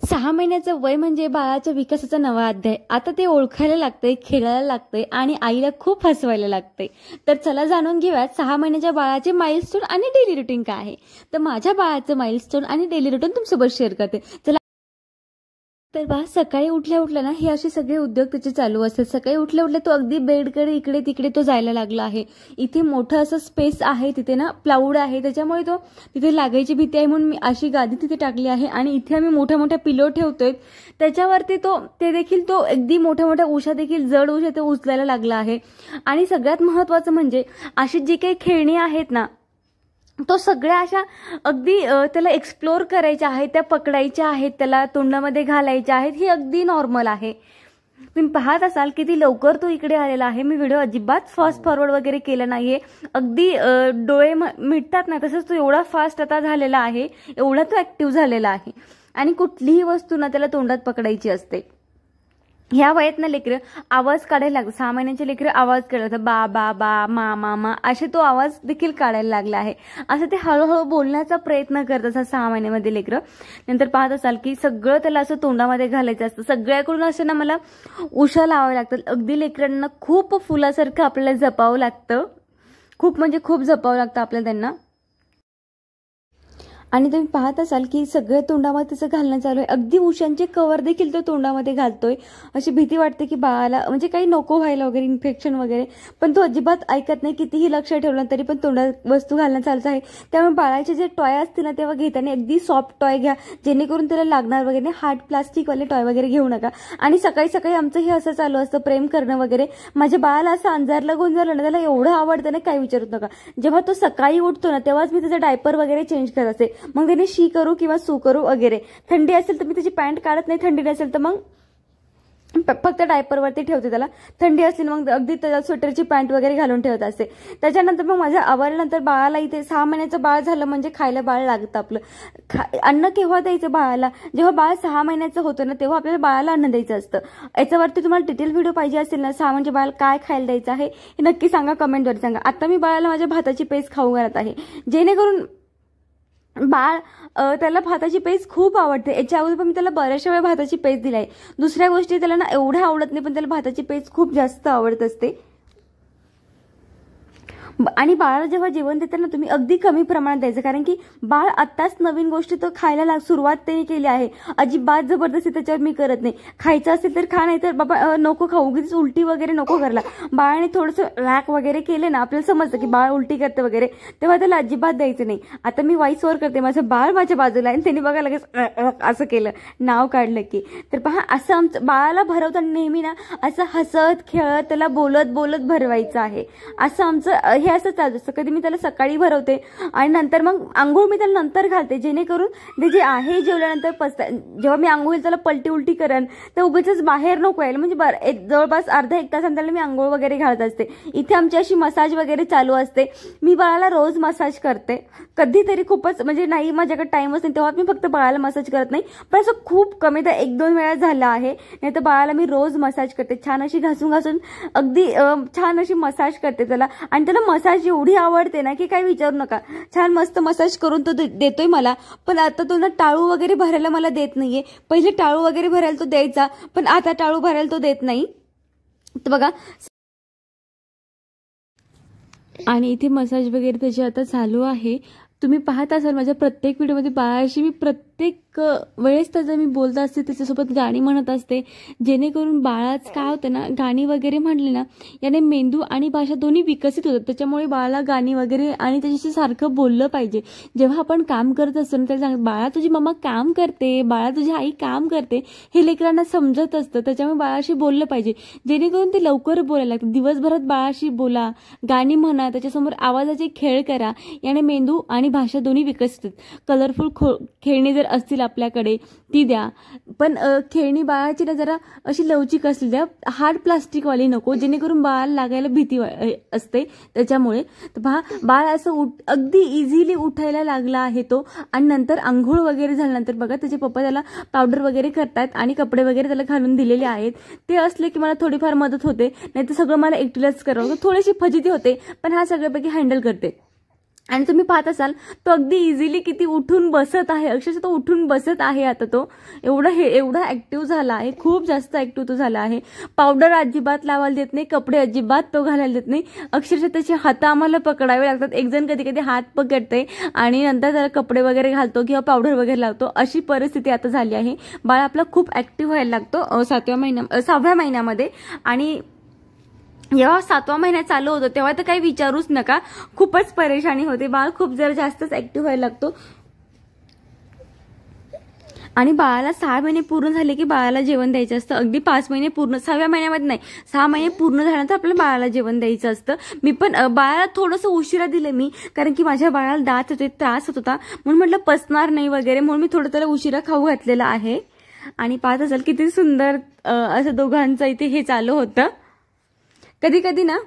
6 महिन्याचं वय म्हणजे बाळाच्या विकासाचा नवा अध्याय. आता ते ओळखायला लागतंय, खेळायला लागतंय आणि आईला खूप हसवायला लागतंय. तर चला जाणून घेऊयात 6 महिन्याच्या बाळाचे माइलस्टोन आणि डेली रुटीन काय आहे. तर माझ्या बाळाचं माइलस्टोन आणि डेली रुटीन तुमच्यासोबत शेअर करते. चला. तर बा सकाळी उठल्या ना हे असे सगळे उद्योग त्याचे चालू असतात. सकाळी उठल्या तो अगदी बेडकडे इकडे तिकडे तो जायला लागला आहे. इथे मोठं असं स्पेस आहे, तिथे ना प्लाऊड आहे, त्याच्यामुळे तो तिथे लागायची भीती आहे म्हणून मी अशी गादी तिथे टाकली आहे आणि इथे आम्ही मोठ्या मोठ्या पिलो ठेवतोय. त्याच्यावरती ते देखील तो अगदी मोठ्या मोठ्या उशा देखील जड उशा ते उचलायला लागला आहे. आणि सगळ्यात महत्त्वाचं म्हणजे अशी जी काही खेळणी आहेत ना तो सगळ्या अशा अगदी त्याला एक्सप्लोर करायच्या आहेत, त्या पकडायच्या आहेत, त्याला तोंडामध्ये घालायच्या आहेत. ही अगदी नॉर्मल आहे. तुम्ही पाहत असाल किती लवकर तो इकडे आलेला आहे. मी व्हिडिओ अजिबात फास्ट फॉरवर्ड वगैरे केलं नाहीये. अगदी डोळे मिटतात ना तसंच तो एवढा फास्ट आता झालेला आहे, एवढा तो ऍक्टिव्ह झालेला आहे. आणि कुठलीही वस्तू ना त्याला तोंडात पकडायची असते. ह्या वयात ना लेकरं आवाज काढायला लागतं. 6 महिन्यांचे लेकरं आवाज काढतात, बा बा बा मा मा असे तो आवाज देखील काढायला लागला आहे. असं ते हळूहळू बोलण्याचा प्रयत्न करत असतात 6 महिन्यामध्ये लेकरं. नंतर पाहत असाल की सगळं त्याला असं तोंडामध्ये घालायचं असतं. सगळ्याकडून असं ना मला उशा लावाव्या लागतात. अगदी लेकरांना खूप फुलासारखं आपल्याला जपावं लागतं. खूप म्हणजे खूप जपावं लागतं आपल्याला त्यांना. आणि तुम्ही पाहत असाल की सगळं तोंडामध्ये त्याचं घालणं चालू आहे. अगदी उशांचे कवर देखील तो तोंडामध्ये घालतोय. अशी भीती वाटते की बाळाला म्हणजे काही नको व्हायला वगैरे, इन्फेक्शन वगैरे, पण तो अजिबात ऐकत नाही. कितीही लक्ष ठेवलं तरी पण तोंडात वस्तू घालणं चालूच आहे. त्यामुळे बाळाचे जे टॉय असतील ना तेव्हा घेताना अगदी सॉफ्ट टॉय घ्या, जेणेकरून त्याला लागणार वगैरे. हार्ड प्लास्टिकवाले टॉय वगैरे घेऊ नका. आणि सकाळी सकाळी आमचं हे असं चालू असतं, प्रेम करणं वगैरे. माझ्या बाळाला असं अंजारला गोंजारलं ना त्याला एवढं आवडतं ना काही विचारू नका. जेव्हा तो सकाळी उठतो ना तेव्हाच मी त्याचा डायपर वगैरे चेंज करत असते. मग त्याने शी करू किंवा सू करू वगैरे. थंडी असेल तर मी त्याची पॅन्ट काढत नाही, थंडी नसेल तर मग फक्त डायपरवरती ठेवते त्याला. थंडी असली मग अगदी त्याला स्वेटरची पॅन्ट वगैरे घालून ठेवत असते. त्याच्यानंतर मग माझ्या आवरल्यानंतर बाळाला इथे 6 महिन्याचं बाळ झालं म्हणजे खायला बाळ लागतं आपलं. अन्न केव्हा द्यायचं बाळाला? जेव्हा बाळ 6 महिन्याचं होतं ना तेव्हा आपल्याला बाळाला अन्न द्यायचं असतं. याच्यावरती तुम्हाला डिटेल व्हिडिओ पाहिजे असेल ना 6 महिन्याच्या बाळाला काय खायला द्यायचं आहे हे नक्की सांगा, कमेंटवर सांगा. आता मी बाळाला माझ्या भाताची पेस्ट खाऊ घालत आहे, जेणेकरून बाळ त्याला भाताची पेस्ट खूप आवडते. याच्या अगोदर पण मी त्याला बऱ्याचशा वेळा भाताची पेस्ट दिली आहे. दुसऱ्या गोष्टी त्याला ना एवढ्या आवडत नाही, पण त्याला भाताची पेस्ट खूप जास्त आवडत असते. आणि बाळाला जेव्हा जेवण देताना तुम्ही अगदी कमी प्रमाणात द्यायचं, कारण की बाळ आत्ताच नवीन गोष्टी तो खायला सुरुवात त्यांनी केली आहे. अजिबात जबरदस्ती त्याच्यावर मी करत नाही. खायचं असेल तर खा, नाही तर बाबा नको खाऊ, उगीच उलटी वगैरे नको करायला. बाळाने थोडंसं रॅक वगैरे केले ना आपल्याला समजतं की बाळ उलटी करते वगैरे, तेव्हा त्याला अजिबात द्यायचं नाही. आता मी व्हॉइस ओव्हर करते, माझं बाळ माझ्या बाजूला आहे आणि त्यांनी बघा लगेच असं केलं, नाव काढलं की. तर पहा असं आमचं बाळाला भरवताना नेहमी ना असं हसत खेळत त्याला बोलत बोलत भरवायचं आहे. असं आमचं हे असं चालू असतं. कधी मी त्याला सकाळी भरवते आणि नंतर मग आंघोळ मी त्याला नंतर घालते, जेणेकरून ते जे आहे जेवल्यानंतर जेव्हा मी आंघोळ त्याला पलटी उलटी करेन तर उगाचच बाहेर नको यायला. म्हणजे जवळपास अर्धा 1 तास त्याला मी आंघोळ वगैरे घालत असते. इथे आमची अशी मसाज वगैरे चालू असते. मी बाळाला रोज मसाज करते. कधीतरी खूपच म्हणजे नाही माझ्याकडे टाइम असते तेव्हा मी फक्त बाळाला मसाज करत नाही, पण असं खूप कमी तर 1-2 वेळा झाला आहे. नाही तर बाळाला मी रोज मसाज करते. छान अशी घासून घासून अगदी छान अशी मसाज करते त्याला. आणि त्याला मसाज एवढी आवडते ना की काही विचारू नका. छान मस्त मसाज करून तो देतोय मला. पण आता तो ना टाळू वगैरे भरायला मला देत नाहीये. पहिले टाळू वगैरे भरायला तो द्यायचा, पण आता टाळू भरायला तो देत नाही. तर बघा, आणि इथे मसाज वगैरे त्याची आता चालू आहे. तुम्ही पाहत असाल माझ्या प्रत्येक व्हिडिओमध्ये बाळाशी मी प्रत्येक वेळेस त्याचं मी बोलत असते, त्याच्यासोबत गाणी म्हणत असते, जेणेकरून बाळाच काय होतं ना गाणी वगैरे म्हणले ना याने मेंदू आणि भाषा दोन्ही विकसित होतात. त्याच्यामुळे बाळाला गाणी वगैरे आणि त्याच्याशी सारखं बोललं पाहिजे. जेव्हा आपण काम करत असतो ना त्याला सांग, बाळा तुझी मम्मा काम करते, बाळा तुझी आई काम करते, हे लेकरांना समजत असतं. त्याच्यामुळे बाळाशी बोललं पाहिजे, जेणेकरून ते लवकर बोलायला लागतं. दिवसभरात बाळाशी बोला, गाणी म्हणा, त्याच्यासमोर आवाजाचे खेळ करा, याने मेंदू आणि भाषा दोन्ही विकसित होतात. कलरफुल खेळणी जर असतील आपल्याकडे ती द्या, पण खेळणी बाळाची ना जरा अशी लवचिक असली द्या, हार्ड प्लास्टिकवाली नको, जेणेकरून बाळाला लागायला भीती असते त्याच्यामुळे. तर पहा बाळ असं अगदी इझिली उठायला लागला आहे तो. आणि नंतर आंघोळ वगैरे झाल्यानंतर बघा त्याचे पप्पा त्याला पावडर वगैरे करतात आणि कपडे वगैरे त्याला घालून दिलेले आहेत. ते असले की मला थोडीफार मदत होते, नाही तर सगळं मला एकटीलाच करावं, थोडीशी फजिती होते, पण हा सगळ्यापैकी हँडल करते. आणि तुम्ही पाहत असाल तो अगदी इझिली किती उठून बसत आहे, अक्षरशः तो उठून बसत आहे आता तो. एवढा ऍक्टिव्ह झाला आहे, खूप जास्त ऍक्टिव्ह तो झाला आहे. पावडर अजिबात लावायला देत नाही, कपडे अजिबात तो घालायला देत नाही. अक्षरशः त्याचे हात आम्हाला पकडावे लागतात. एक जण कधी कधी हात पकडते आणि नंतर त्याला कपडे वगैरे घालतो किंवा पावडर वगैरे लावतो. अशी परिस्थिती आता झाली आहे. बाळ आपला खूप ऍक्टिव्ह व्हायला लागतो 6व्या महिन्यामध्ये. आणि जेव्हा 7वा महिना चालू होतो तेव्हा तर काही विचारूच नका, खूपच परेशानी होते. बाळ खूप जरा जास्तच ऍक्टिव्ह व्हायला लागतो. आणि बाळाला 6 महिने पूर्ण झाले की बाळाला जेवण द्यायचं असतं. अगदी 5 महिने पूर्ण, 6व्या महिन्यामध्ये नाही, 6 महिने पूर्ण झाल्यानंतर आपल्याला बाळाला जेवण द्यायचं असतं. मी पण बाळाला थोडंसं उशिरा दिलं मी, कारण की माझ्या बाळाला दात होते, त्रास होत होता, म्हणून म्हटलं पचणार नाही वगैरे, म्हणून मी थोडं त्याला उशिरा खाऊ घातलेला आहे. आणि पाहत असाल किती सुंदर असं दोघांचं इथे हे चालू होतं. कधी कधी ना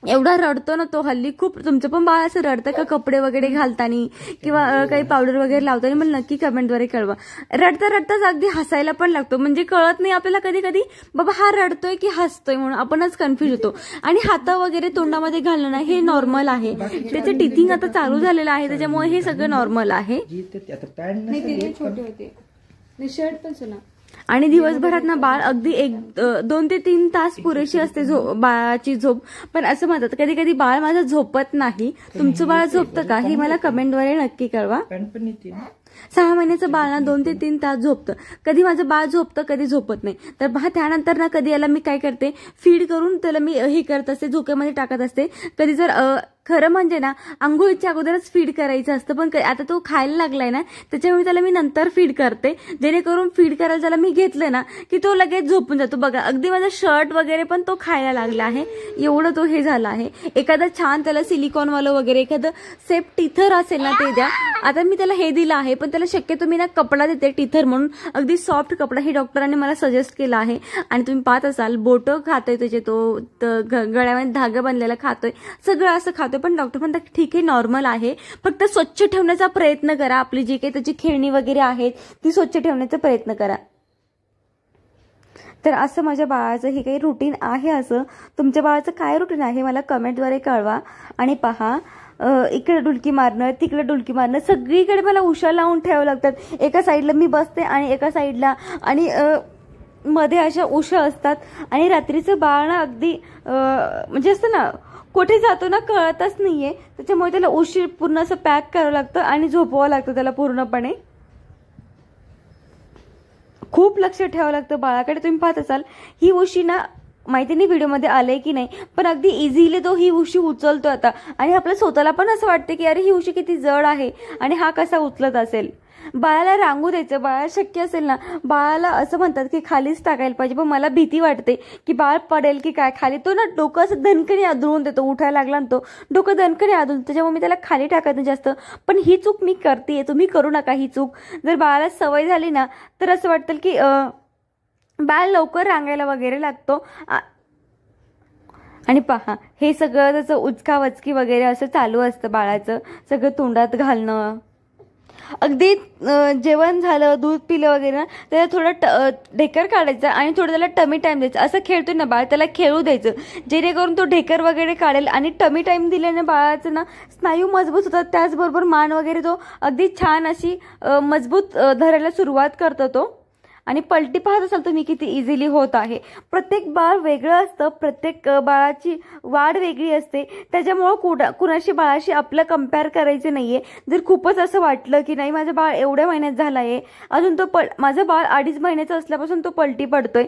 एवढा रडतो ना तो हल्ली खूप. तुमचं पण बाळ असं रडतं का कपडे वगैरे घालताना किंवा काही पावडर वगैरे लावताना? मला नक्की कमेंटद्वारे कळवा. रडताच अगदी हसायला पण लागतो, म्हणजे कळत नाही आपल्याला कधी कधी बाबा हा रडतोय की हसतोय, म्हणून आपणच कन्फ्युज होतो. आणि हात वगैरे तोंडामध्ये घालणं ना हे नॉर्मल आहे. त्याचं टिथिंग आता चालू झालेलं आहे, त्याच्यामुळे हे सगळं नॉर्मल आहे. शर्ट पण सुना. आणि दिवसभरात ना बाळ अगदी 2 ते 3 तास पुरेशी असते बाळाची झोप. पण असं म्हणतात कधी कधी बाळ माझं झोपत नाही. तुमचं बाळ झोपतं का हे मला कमेंटद्वारे नक्की कळवा. 6 महिन्याचं बाळ ना 2 ते 3 तास झोपतं. कधी माझं बाळ झोपतं, कधी झोपत नाही. तर त्यानंतर ना कधी याला मी काय करते, फीड करून त्याला मी हे करत असते, झोक्यामध्ये टाकत असते. कधी जर खरं म्हणजे ना आंघोळीच्या अगोदरच फीड करायचं असतं, पण आता तो खायला लागलाय ना त्याच्यामुळे त्याला मी नंतर फीड करते, जेणेकरून फीड करायला त्याला मी घेतलं ना की तो लगेच झोपून जातो. बघा अगदी माझा शर्ट वगैरे पण तो खायला लागला आहे, एवढं तो हे झाला आहे. एखादं छान त्याला सिलिकॉनवालं वगैरे एखादं सेफ टिथर असेल ना ते द्या. आता मी त्याला हे दिलं आहे, पण त्याला शक्यतो मी ना कपडा देते टिथर म्हणून, अगदी सॉफ्ट कपडा. हे डॉक्टरांनी मला सजेस्ट केलं आहे. आणि तुम्ही पाहत असाल बोटं खातोय त्याचे, तो गळ्यामध्ये धागा बनलेला खातोय, सगळं असं खातोय. पण डॉक्टर म्हणतात ठीक आहे, नॉर्मल आहे, फक्त स्वच्छ ठेवण्याचा प्रयत्न करा. आपली जी काही त्याची खेळणी वगैरे आहेत ती स्वच्छ ठेवण्याचा प्रयत्न करा. तर असं माझ्या बाळाचं हे काही रुटीन आहे. असं तुमच्या बाळाचं काय रुटीन आहे मला कमेंटद्वारे कळवा. आणि पहा इकडे डुलकी मारणं, तिकडे डुलकी मारणं, सगळीकडे मला उशा लावून ठेवावं लागतात. एका साईडला मी बसते आणि एका साईडला, आणि मध्ये अशा उशा असतात. आणि रात्रीचं बाळ ना अगदी म्हणजे असतं ना कुठे जातो ना कळतच नाहीये, त्याच्यामुळे त्याला उशी पूर्ण असं पॅक करावं लागतं आणि झोपवावं लागतं त्याला पूर्णपणे. खूप लक्ष ठेवावं लागतं बाळाकडे. तुम्ही पाहत असाल ही उशी ना, माहिती नाही व्हिडिओमध्ये आलंय की नाही, पण अगदी इझिली तो ही उशी उचलतो आता. आणि आपल्या स्वतःला पण असं वाटतं की अरे ही उशी किती जड आहे आणि हा कसा उचलत असेल. बाळाला रांगू द्यायचं. बाळाला शक्य असेल ना, बाळाला असं म्हणतात की खालीच टाकायला पाहिजे, पण मला भीती वाटते की बाळ पडेल की काय खाली. तो ना डोकं असं दणकणी आदळून देतो, उठायला लागला ना तो डोकं दणकणी आदळून, त्याच्यामुळे मी त्याला खाली टाकत नाही जास्त. पण ही चूक मी करते, तुम्ही करू नका ही चूक. जर बाळाला सवय झाली ना तर असं वाटतं की बाळ लवकर रांगायला वगैरे लागतो. आणि पहा हे सगळं त्याचं उचकावचकी वगैरे असं चालू असतं बाळाचं, सगळं तोंडात घालणं. अगदी जेवण झालं, दूध पिलं वगैरे ना, त्याला थोडं ढेकर काढायचं आणि थोडं त्याला टमी टाईम द्यायचं. असं खेळतोय ना बाळ, त्याला खेळू द्यायचं, जेणेकरून तो ढेकर वगैरे काढेल. आणि टमी टाईम दिल्याने बाळाचं ना स्नायू मजबूत होतात, त्याचबरोबर मान वगैरे तो अगदी छान अशी मजबूत धरायला सुरुवात करतो तो. आणि पलटी पाहत असाल तुम्ही किती इझिली होत आहे. प्रत्येक बाळ वेगळं असतं, प्रत्येक बाळाची वाढ वेगळी असते, त्याच्यामुळं कुणाशी बाळाशी आपलं कम्पेअर करायचं नाहीये. जर खूपच असं वाटलं की नाही माझं बाळ एवढ्या महिन्यात झालं आहे, अजून तो माझं बाळ 2.5 महिन्याचं असल्यापासून तो पलटी पडतोय,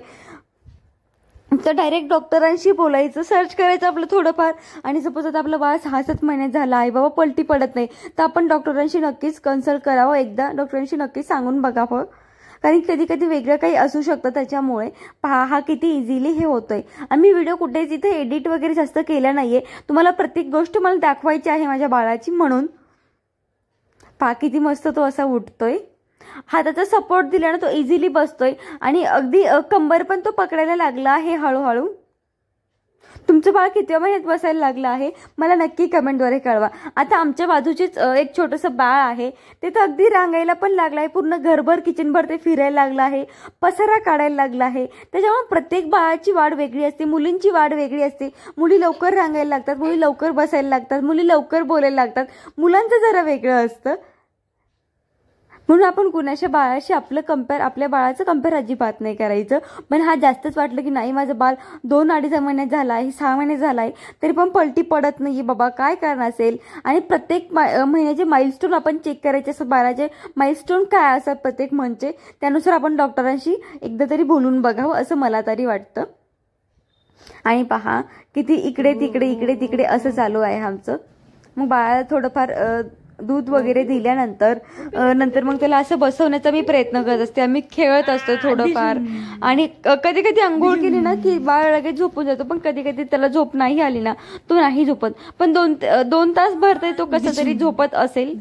तर डायरेक्ट डॉक्टरांशी बोलायचं, सर्च करायचं आपलं थोडंफार. आणि सपोज आता आपलं बाळ 6-7 महिन्यात झालं आहे, बाबा पलटी पडत नाही, तर आपण डॉक्टरांशी नक्कीच कन्सल्ट करावं, एकदा डॉक्टरांशी नक्कीच सांगून बघावं. कारण कधी कधी वेगळं काही असू शकतं, त्याच्यामुळे पहा हा किती इझिली हे होतोय. आणि मी व्हिडिओ कुठेच इथे एडिट वगैरे जास्त केला नाहीये, तुम्हाला प्रत्येक गोष्ट मला दाखवायची आहे माझ्या बाळाची, म्हणून पहा किती मस्त तो असा उठतोय. हाताचा सपोर्ट दिल्यानं तो इझिली बसतोय आणि अगदी कंबर पण तो पकडायला लागला आहे हळूहळू. तुमचं बाळ कितव्या महिन्यात बसायला लागलं आहे मला नक्की कमेंटद्वारे कळवा. आता आमच्या बाजूचीच एक छोटंसं बाळ आहे, ते तर अगदी रांगायला पण लागलं आहे, पूर्ण घरभर किचनभर ते फिरायला लागलं आहे, पसारा काढायला लागला आहे. त्याच्यामुळे प्रत्येक बाळाची वाढ वेगळी असते, मुलींची वाढ वेगळी असते. मुली लवकर रांगायला लागतात, मुली लवकर बसायला लागतात, मुली लवकर बोलायला लागतात. मुलांचं जरा वेगळं असतं. म्हणून आपण कुणाच्या बाळाशी आपल्या बाळाचं कंपेअर अजिबात नाही करायचं. पण हा जास्तच वाटलं की नाही माझं बाळ 2-2.5 महिन्यात झाला आहे, 6 महिने झाला आहे, तरी पण पलटी पडत नाही बाबा, काय कारण असेल. आणि प्रत्येक महिन्याचे माइलस्टोन आपण चेक करायचे असं, बाळाचे माइलस्टोन काय असतात प्रत्येक मंथचे, त्यानुसार आपण डॉक्टरांशी एकदा तरी बोलून बघावं असं मला तरी वाटतं. आणि पहा किती इकडे तिकडे असं चालू आहे आमचं. मग बाळाला थोडंफार दूध वगैरे दिल्यानंतर मग त्याला असं बसवण्याचा मी प्रयत्न करत असते. आम्ही खेळत असतो थोडंफार. आणि कधी कधी आंघोळ केली ना की बाळ लगेच झोपून जातो, पण कधी कधी त्याला झोप नाही आली ना तो नाही झोपत. पण 2 तास भरतोय तो कसा तरी झोपत असेल.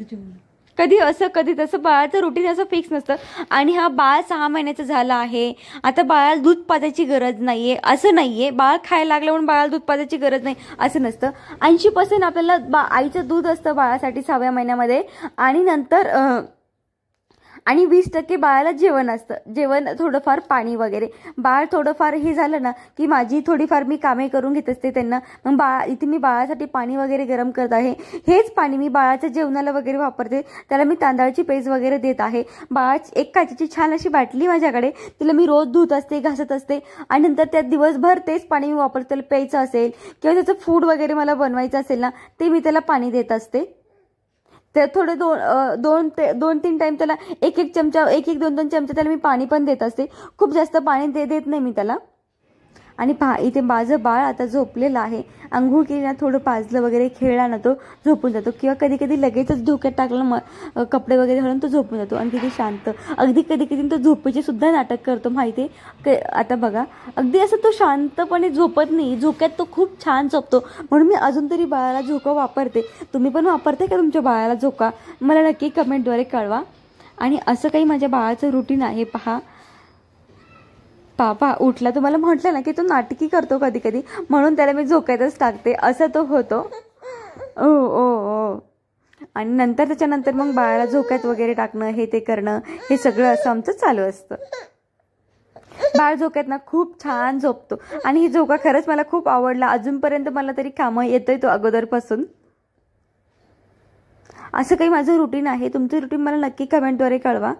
कधी असं कधी तसं, बाळाचं रुटीन असं फिक्स नसतं. आणि हा बाळ 6 महिन्याचं झाला आहे, आता बाळाला दूध पाजायची गरज नाहीये असं नाहीये. बाळ खायला लागलं म्हणून बाळाला दूध पाजायची गरज नाही असं नसतं. 80% आपल्याला आईचं दूध असतं बाळासाठी 6व्या महिन्यामध्ये. आणि नंतर 20% बाळाला जेवण असतं, जेवण थोडंफार पाणी वगैरे. बाळ थोडंफार हे झालं ना की माझी थोडीफार मी कामे करून घेत असते त्यांना. मग इथे मी बाळासाठी पाणी वगैरे गरम करत आहे. हेच पाणी मी बाळाच्या जेवणाला वगैरे वापरते. त्याला मी तांदळाची पेज वगैरे देत आहे. बाळाची एक काचेची छान अशी बाटली माझ्याकडे, तिला मी रोज धुत असते, घासत असते. आणि नंतर त्यात दिवसभर तेच पाणी मी वापरते. त्याला प्यायचं असेल किंवा त्याचं फूड वगैरे मला बनवायचं असेल ना, ते मी त्याला पाणी देत असते. तर थोडे 2-3 टाइम त्याला 1-1 चमचा 1-2 चमचा त्याला मी पाणी पण देत असते. खूप जास्त पाणी देत नाही मी त्याला. आणि पहा इथे माझं बाळ आता झोपलेलं आहे. अंघोळ केली ना, थोडं पाजलं वगैरे, खेळला ना तो झोपून जातो. किंवा कधी कधी लगेचच धोक्यात टाकलं कपडे वगैरे घालून तो झोपून जातो. आणि किती शांत, अगदी कधी तो झोपेचे सुद्धा नाटक करतो माहिती आहे. आता बघा अगदी असं तो शांतपणे झोपत नाही, झोक्यात तो खूप छान झोपतो. म्हणून मी अजून तरी बाळाला झोका वापरते. तुम्ही पण वापरते का तुमच्या बाळाला झोका? मला नक्की कमेंटद्वारे कळवा. आणि असं काही माझ्या बाळाचं रुटीन आहे. पहा पापा उठला, तुम्हाला म्हटलं ना की तो नाटकी करतो कधी कधी, म्हणून त्याला मी झोक्यातच टाकते, असं तो होतो. ओ. आणि त्याच्यानंतर मग बाळाला झोक्यात वगैरे टाकणं, हे ते करणं, हे सगळं असं आमचं चालू असतं. बाळ झोक्यात ना खूप छान झोपतो. आणि ही झोका खरंच मला खूप आवडला. अजूनपर्यंत मला तरी कामं येतोय तो अगोदरपासून. असं काही माझं रुटीन आहे. तुमचं रुटीन मला नक्की कमेंटद्वारे कळवा.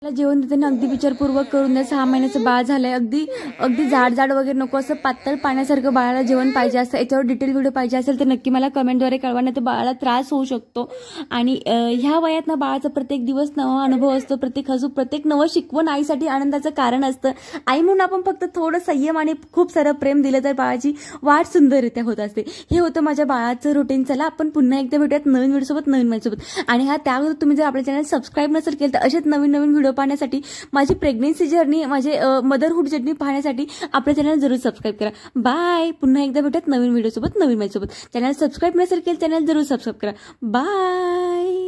जेवण देताना अगदी विचारपूर्वक करून द्या. 6 महिन्याचं बाळ झालंय, अगदी जाड वगैरे नको, असं पातळ पाण्यासारखं बाळाला जेवण पाहिजे असतं. याच्यावर डिटेल व्हिडिओ पाहिजे असेल तर नक्की मला कमेंटद्वारे कळवा, नाही तर बाळाला त्रास होऊ शकतो. आणि ह्या वयात ना बाळाचा प्रत्येक दिवस नवा अनुभव असतो, प्रत्येक नवं शिकवण आईसाठी आनंदाचं कारण असतं. आई म्हणून आपण फक्त थोडं संयम आणि खूप सारं प्रेम दिलं तर बाळाची वाढ सुंदररित्या होत असते. हे होतं माझ्या बाळाचं रुटीन. चला आपण पुन्हा एकदा भेटूयात नवीन व्हिडिओसोबत, नवीन माहितीसोबत. आणि त्यावर तुम्ही जर आपल्या चॅनल सबस्क्राईब नसेल केलं तर असेच नवीन व्हिडिओ पाहण्यासाठी, माझी प्रेग्नेन्सी जर्नी, माझे मदरहुड जर्नी पाहण्यासाठी आपल्या चॅनल जरूर सबस्क्राईब करा. बाय. पुन्हा एकदा भेटत नवीन व्हिडिओसोबत, नवीन माहितीसोबत. चॅनल सबस्क्राईब नसेल केलं चॅनल जरूर सबस्क्राईब करा. बाय.